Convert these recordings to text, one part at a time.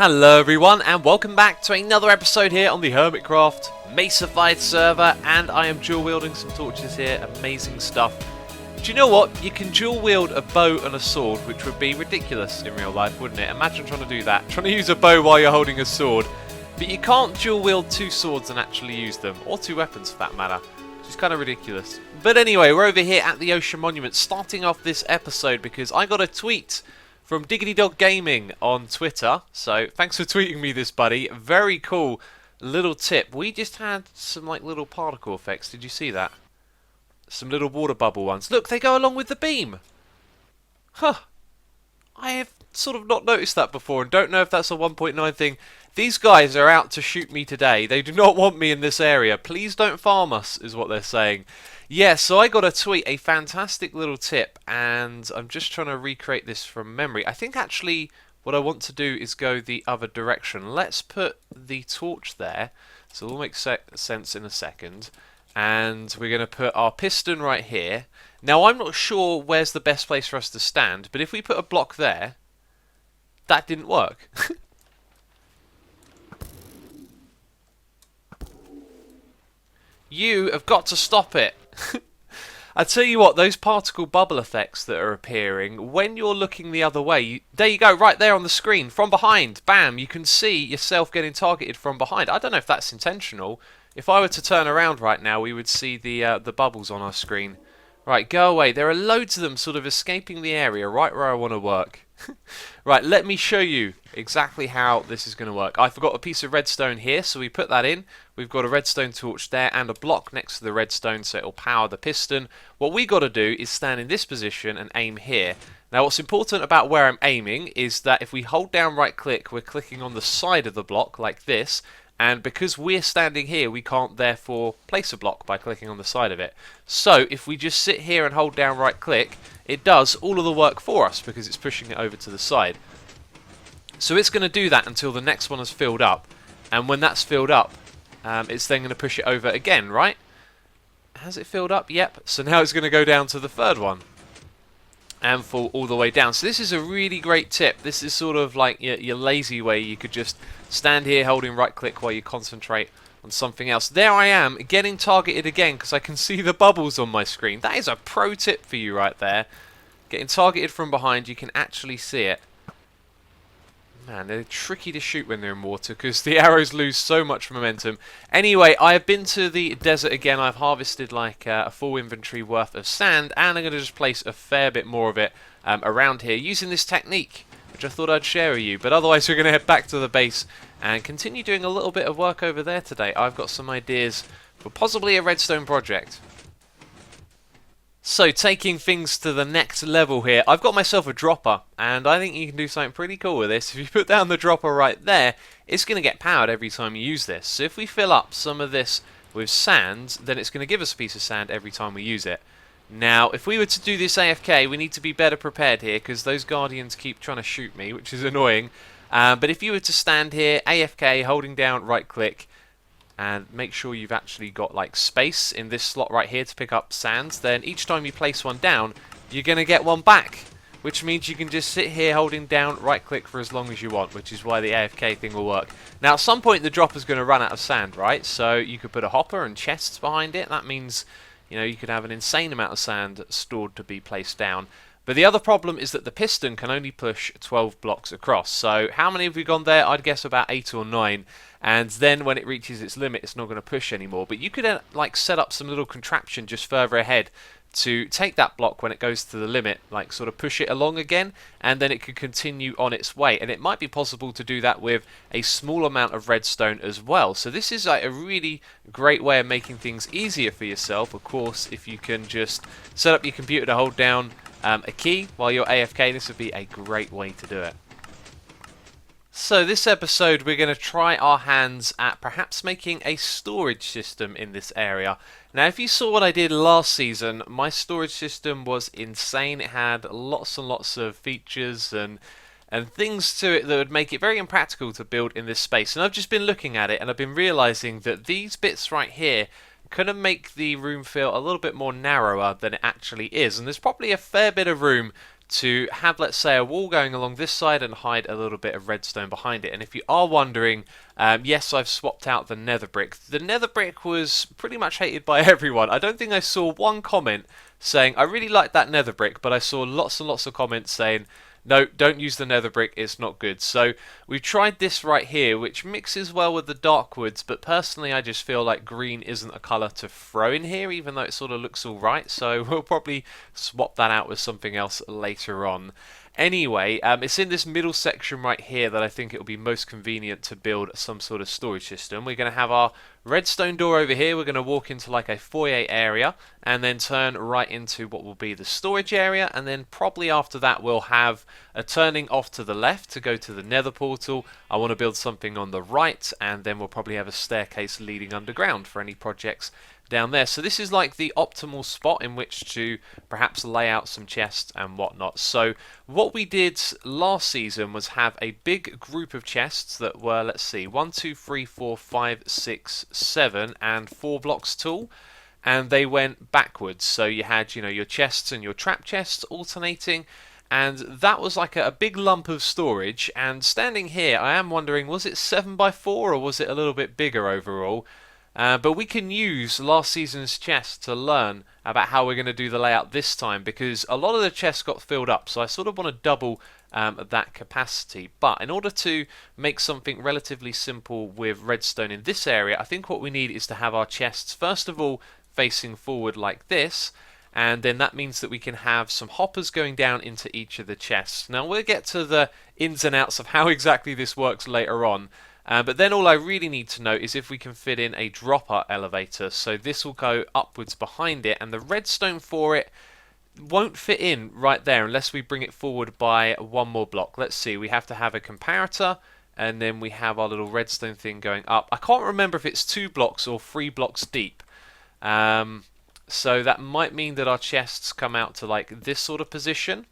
Hello everyone and welcome back to another episode here on the Hermitcraft Mesified server, and I am dual wielding some torches here, amazing stuff. Do you know what? You can dual wield a bow and a sword, which would be ridiculous in real life, wouldn't it? Imagine trying to do that, trying to use a bow while you're holding a sword, but you can't dual wield two swords and actually use them, or two weapons for that matter, which is kind of ridiculous. But anyway, we're over here at the Ocean Monument starting off this episode because I got a tweet from Diggity Dog Gaming on Twitter, so thanks for tweeting me this, buddy. Very cool little tip. We just had some like little particle effects. Did you see that? Some little water bubble ones. Look, they go along with the beam. Huh. I have sort of not noticed that before and don't know if that's a 1.9 thing. These guys are out to shoot me today. They do not want me in this area. Please don't farm us, is what they're saying. Yeah, so I got a tweet, a fantastic little tip, and I'm just trying to recreate this from memory. I think actually what I want to do is go the other direction. Let's put the torch there, so it'll make sense in a second. And we're going to put our piston right here. Now, I'm not sure where's the best place for us to stand, but if we put a block there, that didn't work. You have got to stop it. I tell you what, those particle bubble effects that are appearing, when you're looking the other way, there you go, right there on the screen, from behind, bam, you can see yourself getting targeted from behind. I don't know if that's intentional. If I were to turn around right now, we would see the bubbles on our screen. Right, go away. There are loads of them sort of escaping the area right where I want to work. Right, let me show you exactly how this is going to work. I forgot a piece of redstone here, so we put that in. We've got a redstone torch there and a block next to the redstone, so it'll power the piston. What we got to do is stand in this position and aim here. Now, what's important about where I'm aiming is that if we hold down right click, we're clicking on the side of the block like this. And because we're standing here, we can't therefore place a block by clicking on the side of it. So if we just sit here and hold down right click, it does all of the work for us because it's pushing it over to the side. So it's going to do that until the next one is filled up. And when that's filled up, it's then going to push it over again, right? Has it filled up? Yep. So now it's going to go down to the third one and fall all the way down. So this is a really great tip. This is sort of like your lazy way. You could just stand here holding right click while you concentrate on something else. There I am getting targeted again because I can see the bubbles on my screen. That is a pro tip for you right there. Getting targeted from behind, you can actually see it. Man, they're tricky to shoot when they're in water because the arrows lose so much momentum. Anyway, I have been to the desert again. I've harvested like a full inventory worth of sand, and I'm going to just place a fair bit more of it around here using this technique, which I thought I'd share with you. But otherwise, we're going to head back to the base and continue doing a little bit of work over there today. I've got some ideas for possibly a redstone project. So, taking things to the next level here, I've got myself a dropper, and I think you can do something pretty cool with this. If you put down the dropper right there, it's going to get powered every time you use this. So if we fill up some of this with sand, then it's going to give us a piece of sand every time we use it. Now, if we were to do this AFK, we need to be better prepared here, because those guardians keep trying to shoot me, which is annoying. But if you were to stand here, AFK, holding down right click, and make sure you've actually got like space in this slot right here to pick up sands, then each time you place one down, you're going to get one back, which means you can just sit here holding down right click for as long as you want, which is why the AFK thing will work. Now at some point the dropper's going to run out of sand, right? So you could put a hopper and chests behind it. That means, you know, you could have an insane amount of sand stored to be placed down. But the other problem is that the piston can only push 12 blocks across. So how many have we gone there? I'd guess about 8 or 9. And then when it reaches its limit, it's not going to push anymore. But you could like set up some little contraption just further ahead to take that block when it goes to the limit, like sort of push it along again, and then it could continue on its way. And it might be possible to do that with a small amount of redstone as well. So this is like a really great way of making things easier for yourself. Of course, if you can just set up your computer to hold down a key while you're AFK, this would be a great way to do it. So this episode we're going to try our hands at perhaps making a storage system in this area. Now if you saw what I did last season, my storage system was insane. It had lots and lots of features and things to it that would make it very impractical to build in this space. And I've just been looking at it and I've been realizing that these bits right here kind of make the room feel a little bit more narrower than it actually is. And there's probably a fair bit of room to have, let's say, a wall going along this side and hide a little bit of redstone behind it. And if you are wondering, yes, I've swapped out the nether brick. The nether brick was pretty much hated by everyone. I don't think I saw one comment saying, I really like that nether brick, but I saw lots and lots of comments saying, no, don't use the nether brick, it's not good. So we've tried this right here, which mixes well with the dark woods, but personally I just feel like green isn't a colour to throw in here, even though it sort of looks alright, so we'll probably swap that out with something else later on. Anyway, it's in this middle section right here that I think it will be most convenient to build some sort of storage system. We're going to have our redstone door over here. We're going to walk into like a foyer area and then turn right into what will be the storage area, and then probably after that we'll have a turning off to the left to go to the nether portal. I want to build something on the right, and then we'll probably have a staircase leading underground for any projects down there. So this is like the optimal spot in which to perhaps lay out some chests and whatnot. So what we did last season was have a big group of chests that were, let's see, 1, 2, 3, 4, 5, 6, 7 and 4 blocks tall, and they went backwards. So you had, you know, your chests and your trap chests alternating, and that was like a big lump of storage. And standing here I am wondering, was it 7 by 4 or was it a little bit bigger overall? But we can use last season's chest to learn about how we're going to do the layout this time, because a lot of the chests got filled up, so I sort of want to double that capacity. But in order to make something relatively simple with redstone in this area, I think what we need is to have our chests first of all facing forward like this, and then that means that we can have some hoppers going down into each of the chests. Now we'll get to the ins and outs of how exactly this works later on. But then all I really need to know is if we can fit in a dropper elevator. So this will go upwards behind it, and the redstone for it won't fit in right there unless we bring it forward by one more block. Let's see, we have to have a comparator, and then we have our little redstone thing going up. I can't remember if it's 2 blocks or 3 blocks deep. So that might mean that our chests come out to like this sort of position,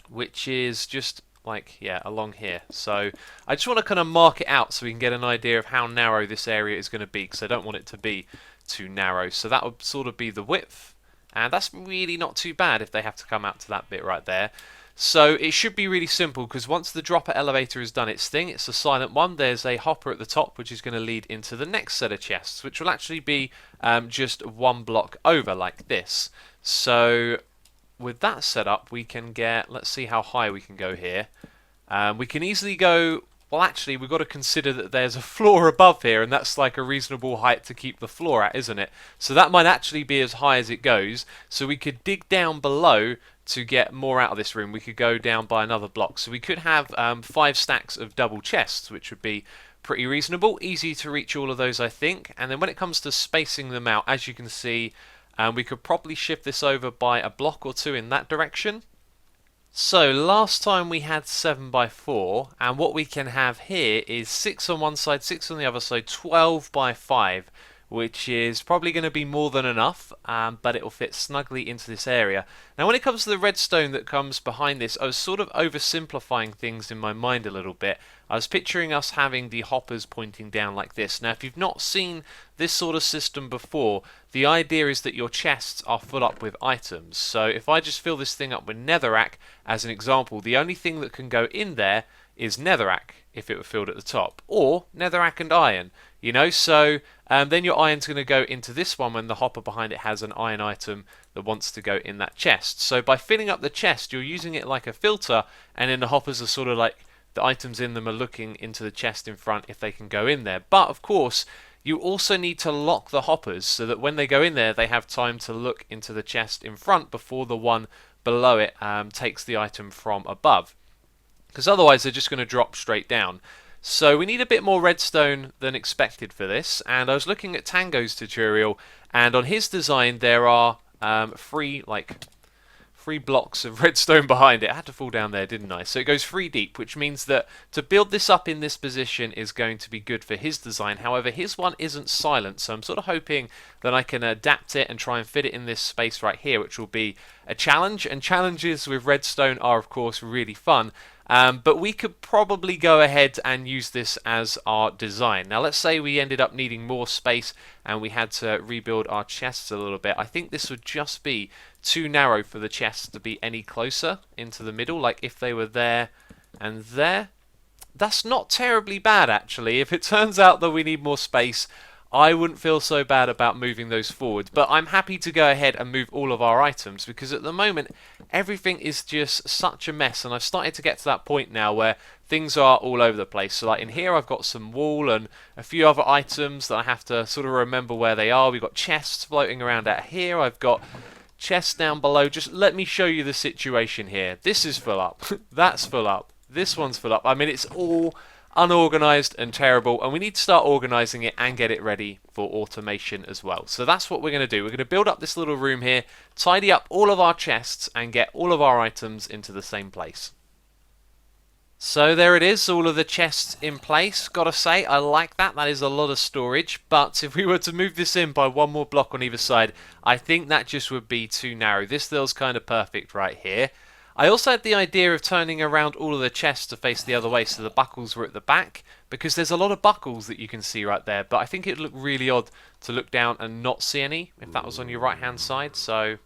which is just like, yeah, along here. So I just want to kind of mark it out so we can get an idea of how narrow this area is going to be, because I don't want it to be too narrow. So that would sort of be the width, and that's really not too bad if they have to come out to that bit right there. So it should be really simple, because once the dropper elevator has done its thing, it's a silent one, there's a hopper at the top which is going to lead into the next set of chests, which will actually be just 1 block over like this. So with that set up, we can get, let's see how high we can go here. We can easily go, well actually we've got to consider that there's a floor above here, and that's like a reasonable height to keep the floor at, isn't it? So that might actually be as high as it goes, so we could dig down below to get more out of this room. We could go down by another block, so we could have 5 stacks of double chests, which would be pretty reasonable, easy to reach all of those I think. And then when it comes to spacing them out, as you can see, we could probably shift this over by a block or 2 in that direction. So last time we had 7 by 4, and what we can have here is 6 on one side, 6 on the other side, 12 by 5, which is probably going to be more than enough, but it will fit snugly into this area. Now when it comes to the redstone that comes behind this, I was sort of oversimplifying things in my mind a little bit. I was picturing us having the hoppers pointing down like this. Now if you've not seen this sort of system before, the idea is that your chests are full up with items. So if I just fill this thing up with netherrack as an example, the only thing that can go in there is netherrack if it were filled at the top, or netherrack and iron, you know. So then your iron's going to go into this one when the hopper behind it has an iron item that wants to go in that chest. So by filling up the chest, you're using it like a filter, and then the hoppers are sort of like, the items in them are looking into the chest in front if they can go in there. But of course you also need to lock the hoppers so that when they go in there they have time to look into the chest in front before the one below it takes the item from above, because otherwise they're just going to drop straight down. So we need a bit more redstone than expected for this, and I was looking at Tango's tutorial, and on his design there are 3 blocks of redstone behind it. I had to fall down there, didn't I? So it goes 3 deep, which means that to build this up in this position is going to be good for his design. However, his one isn't silent, so I'm sort of hoping that I can adapt it and try and fit it in this space right here, which will be a challenge. And challenges with redstone are, of course, really fun. But we could probably go ahead and use this as our design. Now let's say we ended up needing more space and we had to rebuild our chests a little bit. I think this would just be too narrow for the chests to be any closer into the middle, like if they were there and there. That's not terribly bad, actually. If it turns out that we need more space, I wouldn't feel so bad about moving those forward. But I'm happy to go ahead and move all of our items, because at the moment everything is just such a mess, and I've started to get to that point now where things are all over the place. So like in here I've got some wool and a few other items that I have to sort of remember where they are. We've got chests floating around out here. I've got chests down below. Just let me show you the situation here. This is full up. That's full up. This one's full up. I mean, it's all unorganized and terrible, and we need to start organizing it and get it ready for automation as well. So that's what we're going to do. We're going to build up this little room here, tidy up all of our chests, and get all of our items into the same place. So there it is, all of the chests in place. Gotta say, I like that. That is a lot of storage, but if we were to move this in by one more block on either side, I think that just would be too narrow. This feels kind of perfect right here. I also had the idea of turning around all of the chests to face the other way so the buckles were at the back, because there's a lot of buckles that you can see right there, but I think it would look really odd to look down and not see any if that was on your right hand side. So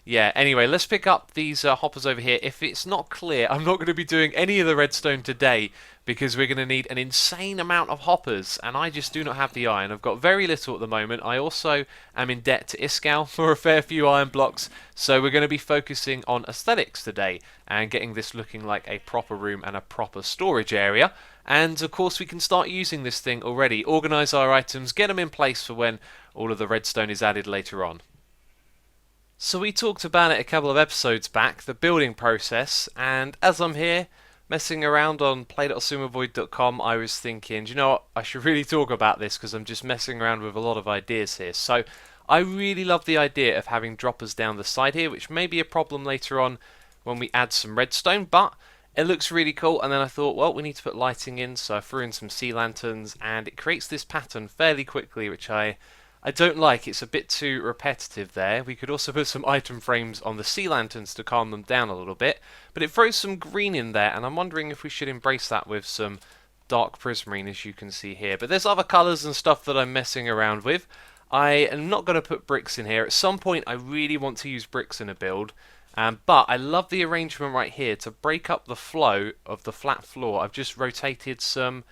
yeah, anyway, let's pick up these hoppers over here. If it's not clear, I'm not going to be doing any of the redstone today because we're going to need an insane amount of hoppers, and I just do not have the iron. I've got very little at the moment. I also am in debt to Iskall for a fair few iron blocks, so we're going to be focusing on aesthetics today and getting this looking like a proper room and a proper storage area. And of course we can start using this thing already, organise our items, get them in place for when all of the redstone is added later on. So we talked about it a couple of episodes back, the building process, and as I'm here messing around on play.xisumavoid.com, I was thinking, do you know what, I should really talk about this because I'm just messing around with a lot of ideas here. So I really love the idea of having droppers down the side here, which may be a problem later on when we add some redstone, but it looks really cool. And then I thought, well, we need to put lighting in, so I threw in some sea lanterns, and it creates this pattern fairly quickly, which I don't like. It's a bit too repetitive there. We could also put some item frames on the sea lanterns to calm them down a little bit, but it throws some green in there, and I'm wondering if we should embrace that with some dark prismarine, as you can see here. But there's other colours and stuff that I'm messing around with. I am not going to put bricks in here. At some point I really want to use bricks in a build, but I love the arrangement right here to break up the flow of the flat floor. I've just rotated some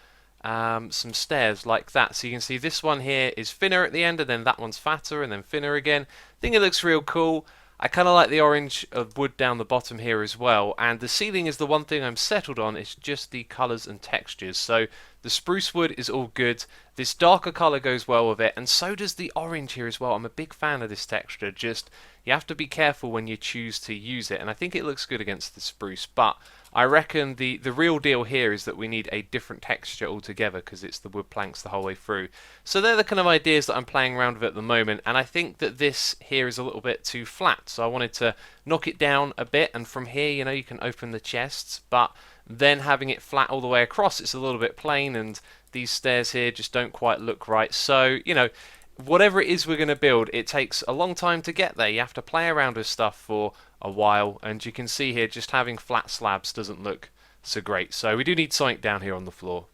stairs like that, so you can see this one here is thinner at the end, and then that one's fatter and then thinner again. I think it looks real cool. I kind of like the orange of wood down the bottom here as well, and the ceiling is the one thing I'm settled on. It's just the colours and textures. So the spruce wood is all good. This darker colour goes well with it, and so does the orange here as well. I'm a big fan of this texture. Just you have to be careful when you choose to use it, and I think it looks good against the spruce, but I reckon the real deal here is that we need a different texture altogether because it's the wood planks the whole way through. So they're the kind of ideas that I'm playing around with at the moment, and I think that this here is a little bit too flat, so I wanted to knock it down a bit, and from here, you know, you can open the chests, but then having it flat all the way across, it's a little bit plain, and these stairs here just don't quite look right. So, you know, whatever it is we're going to build, it takes a long time to get there. You have to play around with stuff for a while, and you can see here just having flat slabs doesn't look so great. So we do need something down here on the floor.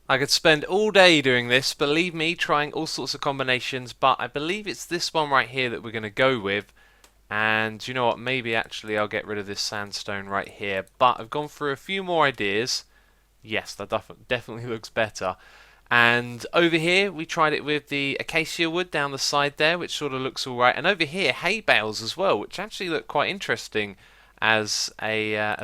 I could spend all day doing this, believe me, trying all sorts of combinations, but I believe it's this one right here that we're going to go with. And you know what, maybe actually I'll get rid of this sandstone right here, but I've gone through a few more ideas. Yes, that definitely looks better. And over here we tried it with the acacia wood down the side there, which sort of looks alright. And over here hay bales as well, which actually look quite interesting as a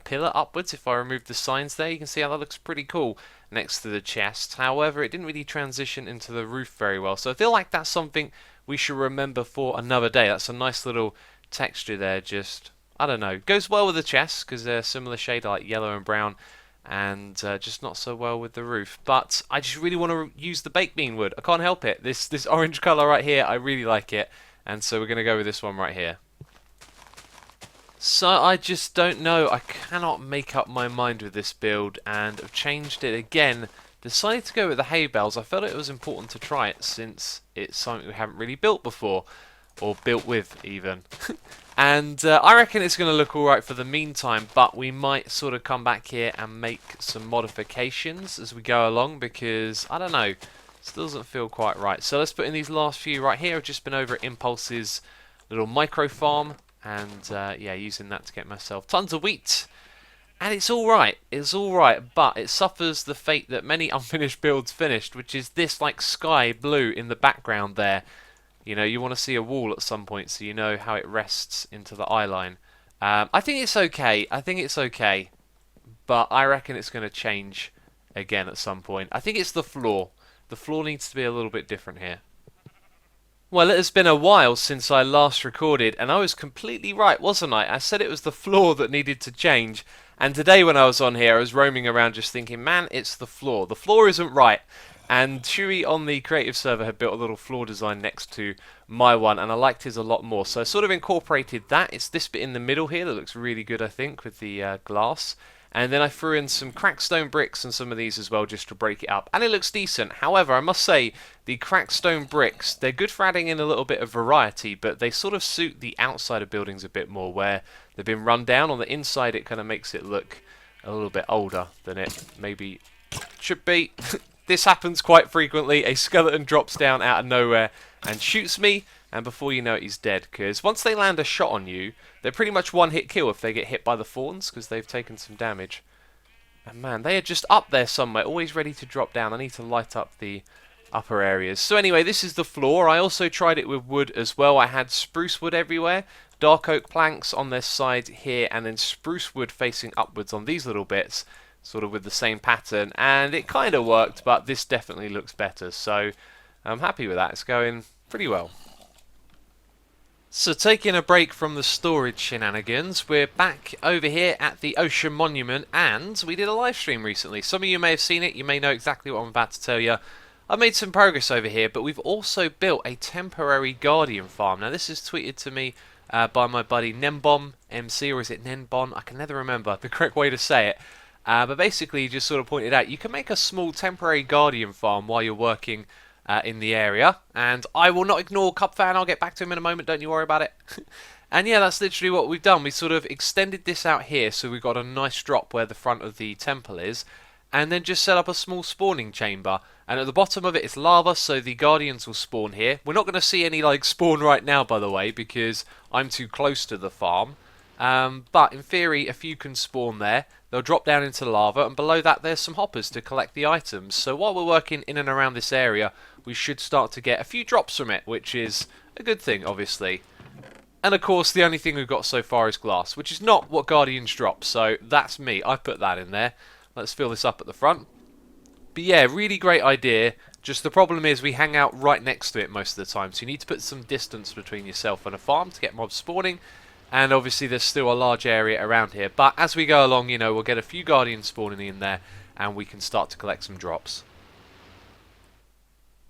pillar upwards. If I remove the signs there, you can see how that looks pretty cool next to the chest. However, it didn't really transition into the roof very well, so I feel like that's something we should remember for another day. That's a nice little texture there. Just, I don't know, goes well with the chest because they're similar shade, like yellow and brown, and just not so well with the roof. But I just really want to use the baked bean wood. I can't help it. This orange colour right here, I really like it, and so we're going to go with this one right here. So I just don't know. I cannot make up my mind with this build, and I've changed it again. Decided to go with the hay bales. I felt it was important to try it since it's something we haven't really built before, or built with even. And I reckon it's going to look alright for the meantime, but we might sort of come back here and make some modifications as we go along, because, I don't know, still doesn't feel quite right. So let's put in these last few right here. I've just been over at Impulse's little micro farm, and yeah, using that to get myself tons of wheat. And it's alright, but it suffers the fate that many unfinished builds finished, which is this like sky blue in the background there. You know, you want to see a wall at some point so you know how it rests into the eye line. I think it's okay, but I reckon it's going to change again at some point. I think it's the floor. The floor needs to be a little bit different here. Well, it has been a while since I last recorded, and I was completely right, wasn't I? I said it was the floor that needed to change, and today when I was on here, I was roaming around just thinking, man, it's the floor. The floor isn't right. And Chewy on the creative server had built a little floor design next to my one, and I liked his a lot more. So I sort of incorporated that. It's this bit in the middle here that looks really good, I think, with the glass. And then I threw in some cracked stone bricks and some of these as well just to break it up. And it looks decent. However, I must say, the cracked stone bricks, they're good for adding in a little bit of variety, but they sort of suit the outside of buildings a bit more, where they've been run down. On the inside, it kind of makes it look a little bit older than it maybe should be. This happens quite frequently. A skeleton drops down out of nowhere and shoots me, and before you know it, he's dead. Because once they land a shot on you, they're pretty much one-hit kill if they get hit by the thorns, because they've taken some damage. And man, they are just up there somewhere, always ready to drop down. I need to light up the upper areas. So anyway, this is the floor. I also tried it with wood as well. I had spruce wood everywhere, dark oak planks on this side here, and then spruce wood facing upwards on these little bits, sort of with the same pattern, and it kind of worked, but this definitely looks better, so I'm happy with that. It's going pretty well. So taking a break from the storage shenanigans, we're back over here at the Ocean Monument, and we did a live stream recently. Some of you may have seen it, you may know exactly what I'm about to tell you. I've made some progress over here, but we've also built a temporary guardian farm. Now this is tweeted to me by my buddy Nembom MC, or is it Nenbon? I can never remember the correct way to say it. But basically, he just sort of pointed out you can make a small temporary guardian farm while you're working in the area. And I will not ignore Cubfan. I'll get back to him in a moment. Don't you worry about it. And yeah, that's literally what we've done. We sort of extended this out here, so we've got a nice drop where the front of the temple is. And then just set up a small spawning chamber. And at the bottom of it is lava, so the guardians will spawn here. We're not going to see any like spawn right now, by the way, because I'm too close to the farm. But in theory, a few can spawn there. They'll drop down into lava, and below that there's some hoppers to collect the items. So while we're working in and around this area, we should start to get a few drops from it, which is a good thing, obviously. And of course, the only thing we've got so far is glass, which is not what Guardians drop, so that's me. I put that in there. Let's fill this up at the front. But yeah, really great idea. Just the problem is we hang out right next to it most of the time, so you need to put some distance between yourself and a farm to get mobs spawning. And obviously there's still a large area around here. But as we go along, you know, we'll get a few guardians spawning in there, and we can start to collect some drops.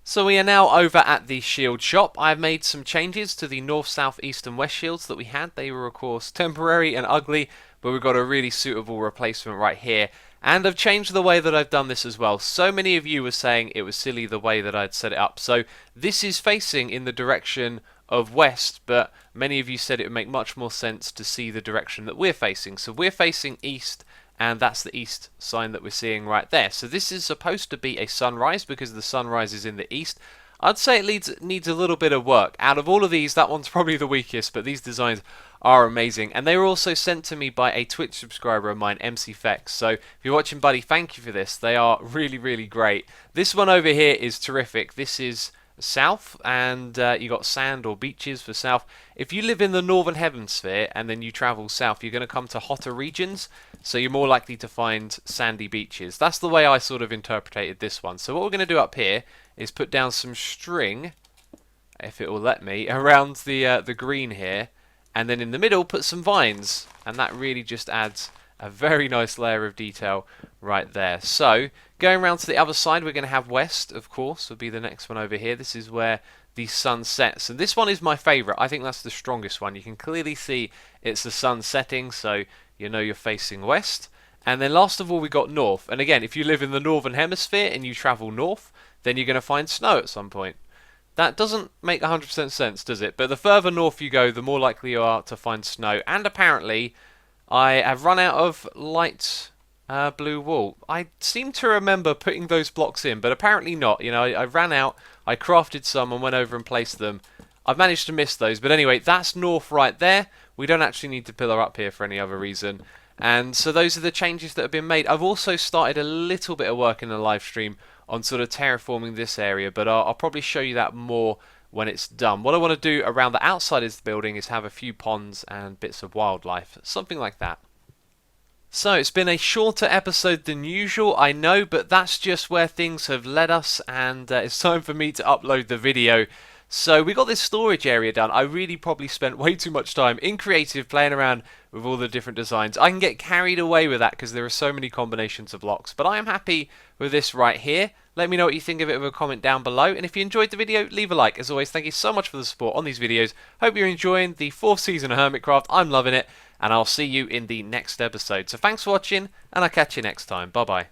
So we are now over at the shield shop. I've made some changes to the north, south, east and west shields that we had. They were of course temporary and ugly, but we've got a really suitable replacement right here. And I've changed the way that I've done this as well. So many of you were saying it was silly the way that I'd set it up. So this is facing in the direction of west, but many of you said it would make much more sense to see the direction that we're facing. So we're facing east, and that's the east sign that we're seeing right there. So this is supposed to be a sunrise because the sunrise is in the east. I'd say it needs a little bit of work. Out of all of these, that one's probably the weakest, but these designs are amazing. And they were also sent to me by a Twitch subscriber of mine, MCFX. So if you're watching, buddy, thank you for this. They are really, really great. This one over here is terrific. This is south, and you got sand or beaches for south. If you live in the northern hemisphere and then you travel south, you're going to come to hotter regions, so you're more likely to find sandy beaches. That's the way I sort of interpreted this one. So what we're going to do up here is put down some string, if it will let me, around the green here, and then in the middle put some vines, and that really just adds a very nice layer of detail right there. So going around to the other side, we're going to have west, of course, will be the next one over here. This is where the sun sets, and this one is my favourite. I think that's the strongest one. You can clearly see it's the sun setting, so you know you're facing west. And then last of all, we got north. And again, if you live in the northern hemisphere and you travel north, then you're going to find snow at some point. That doesn't make 100% sense, does it? But the further north you go, the more likely you are to find snow. And apparently, I have run out of light blue wool. I seem to remember putting those blocks in, but apparently not. You know, I ran out, I crafted some and went over and placed them. I've managed to miss those, but anyway, that's north right there. We don't actually need to pillar up here for any other reason. And so those are the changes that have been made. I've also started a little bit of work in the live stream on sort of terraforming this area, but I'll probably show you that more when it's done. What I want to do around the outside of the building is have a few ponds and bits of wildlife, something like that. So it's been a shorter episode than usual, I know, but that's just where things have led us, and it's time for me to upload the video. So we got this storage area done. I really probably spent way too much time in creative playing around with all the different designs. I can get carried away with that because there are so many combinations of blocks, but I am happy with this right here. Let me know what you think of it with a comment down below, and if you enjoyed the video, leave a like. As always, thank you so much for the support on these videos. Hope you're enjoying the 4th season of Hermitcraft. I'm loving it, and I'll see you in the next episode. So thanks for watching, and I'll catch you next time. Bye bye.